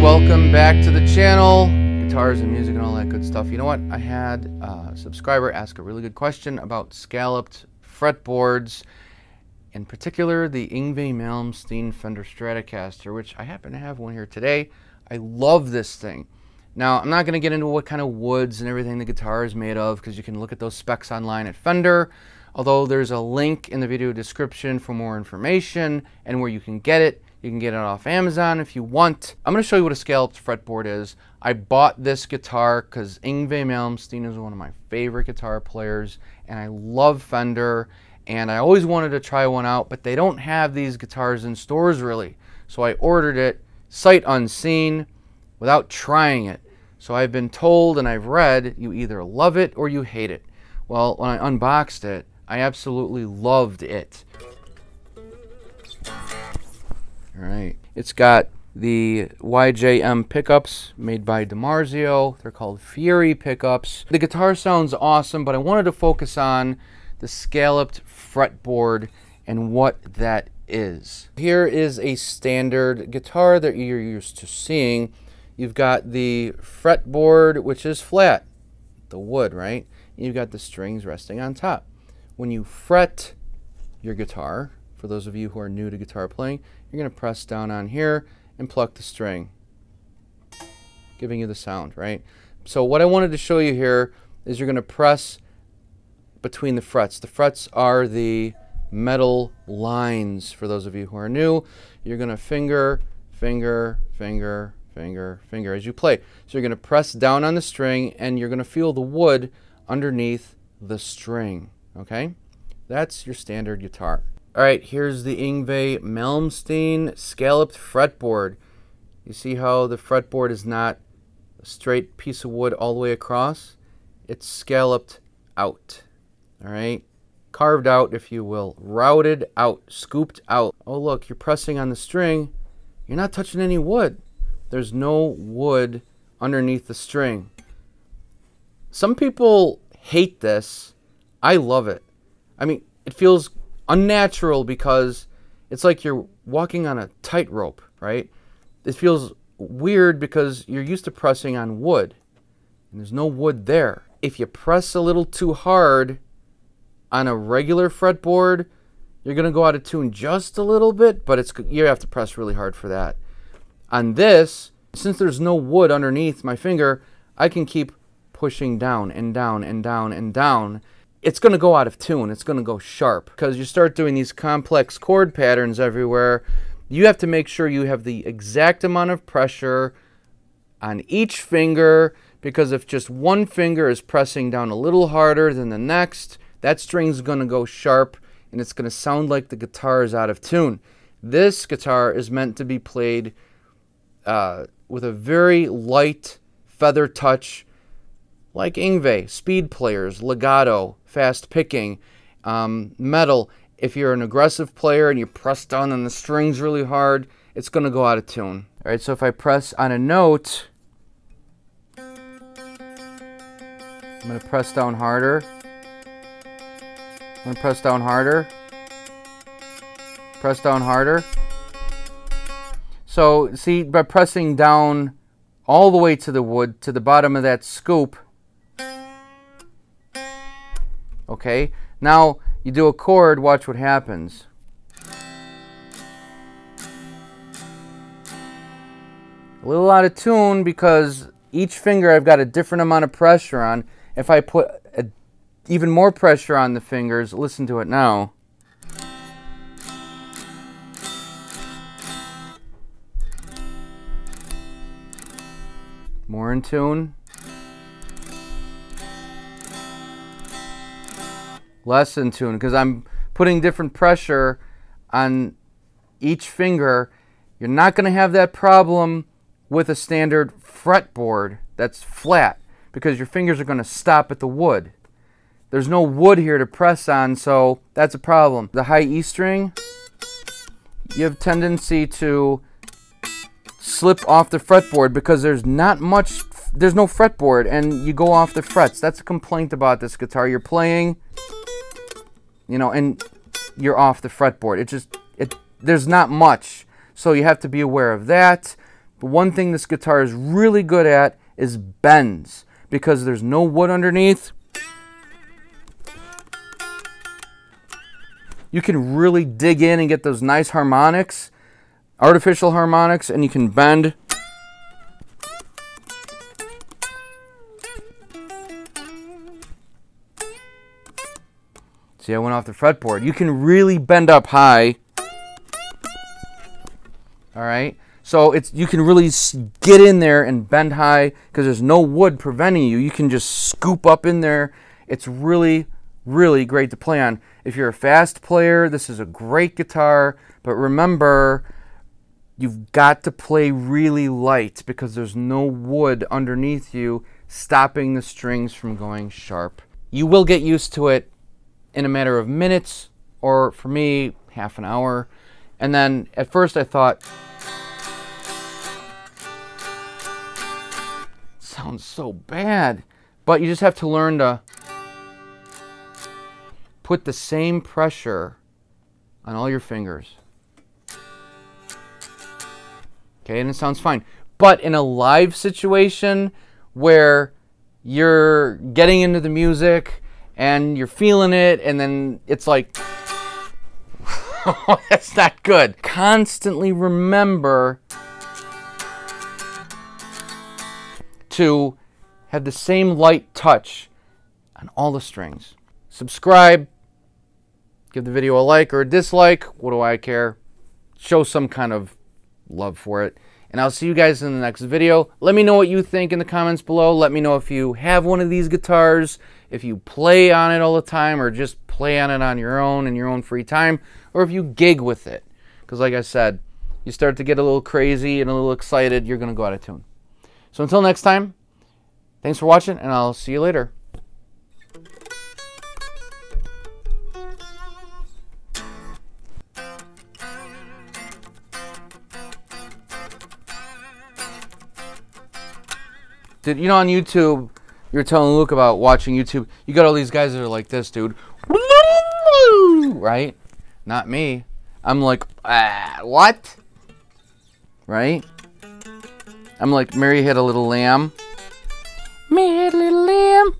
welcome back to the channel. Guitars and music and all that good stuff. You know what? I had a subscriber ask a really good question about scalloped fretboards, in particular the yngwie Malmsteen Fender Stratocaster, which I happen to have one here today. I love this thing. Now, I'm not going to get into what kind of woods and everything the guitar is made of, because you can look at those specs online at Fender, although there's a link in the video description for more information and where you can get it. You can get it off Amazon if you want. I'm going to show you what a scalloped fretboard is. I bought this guitar because Yngwie Malmsteen is one of my favorite guitar players, and I love Fender, and I always wanted to try one out, but they don't have these guitars in stores really. So I ordered it sight unseen without trying it. So I've been told and I've read you either love it or you hate it. Well, when I unboxed it, I absolutely loved it. All right, it's got the YJM pickups made by DiMarzio. They're called Fury pickups. The guitar sounds awesome, but I wanted to focus on the scalloped fretboard and what that is. Here is a standard guitar that you're used to seeing. You've got the fretboard, which is flat, the wood, right? You've got the strings resting on top. When you fret your guitar, for those of you who are new to guitar playing, you're going to press down on here and pluck the string, giving you the sound, right? So what I wanted to show you here is you're going to press between the frets. The frets are the metal lines. For those of you who are new, you're going to finger, finger, finger, finger, finger as you play. So you're going to press down on the string and you're going to feel the wood underneath the string, okay? That's your standard guitar. All right, here's the Yngwie Malmsteen scalloped fretboard. You see how the fretboard is not a straight piece of wood all the way across? It's scalloped out, all right? Carved out, if you will, routed out, scooped out. Oh, look, you're pressing on the string. You're not touching any wood. There's no wood underneath the string. Some people hate this. I love it. I mean, it feels unnatural because it's like you're walking on a tightrope, right? It feels weird because you're used to pressing on wood, and there's no wood there. If you press a little too hard on a regular fretboard, you're going to go out of tune just a little bit, but you have to press really hard for that. On this, since there's no wood underneath my finger, I can keep pushing down and down and down and down. It's going to go out of tune. It's going to go sharp because you start doing these complex chord patterns everywhere. You have to make sure you have the exact amount of pressure on each finger, because if just one finger is pressing down a little harder than the next, that string's going to go sharp and it's going to sound like the guitar is out of tune. This guitar is meant to be played with a very light feather touch, like Yngwie, speed players, legato, fast picking, metal. If you're an aggressive player and you press down on the strings really hard, it's going to go out of tune. All right, so if I press on a note, I'm going to press down harder. I'm going to press down harder. Press down harder. So, see, by pressing down all the way to the wood, to the bottom of that scoop, okay, now you do a chord, watch what happens. A little out of tune because each finger I've got a different amount of pressure on. If I put even more pressure on the fingers, listen to it now. More in tune. Less in tune because I'm putting different pressure on each finger. You're not going to have that problem with a standard fretboard that's flat because your fingers are going to stop at the wood. There's no wood here to press on, so that's a problem. The high E string, you have a tendency to slip off the fretboard because there's no fretboard and you go off the frets. That's a complaint about this guitar. You're playing, you know, and you're off the fretboard. There's not much, so you have to be aware of that. But one thing this guitar is really good at is bends, because there's no wood underneath. You can really dig in and get those nice harmonics, artificial harmonics, and you can bend. See, I went off the fretboard. You can really bend up high. All right, so you can really get in there and bend high because there's no wood preventing you. You can just scoop up in there. It's really, really great to play on. If you're a fast player, this is a great guitar, but remember, you've got to play really light because there's no wood underneath you stopping the strings from going sharp. You will get used to it in a matter of minutes, or for me, half an hour. And then at first I thought, sounds so bad, but you just have to learn to put the same pressure on all your fingers. Okay, and it sounds fine. But in a live situation where you're getting into the music and you're feeling it, and then it's like, oh, that's not good. Constantly remember to have the same light touch on all the strings. Subscribe, give the video a like or a dislike, what do I care? Show some kind of love for it. And I'll see you guys in the next video. Let me know what you think in the comments below. Let me know if you have one of these guitars, if you play on it all the time, or just play on it on your own in your own free time, or if you gig with it. Because like I said, you start to get a little crazy and a little excited, you're going to go out of tune. So until next time, thanks for watching, and I'll see you later. Dude, you know, on YouTube, you were telling Luke about watching YouTube. You got all these guys that are like this, dude. Right? Not me. I'm like, what? Right? I'm like, Mary had a little lamb. Mary had a little lamb.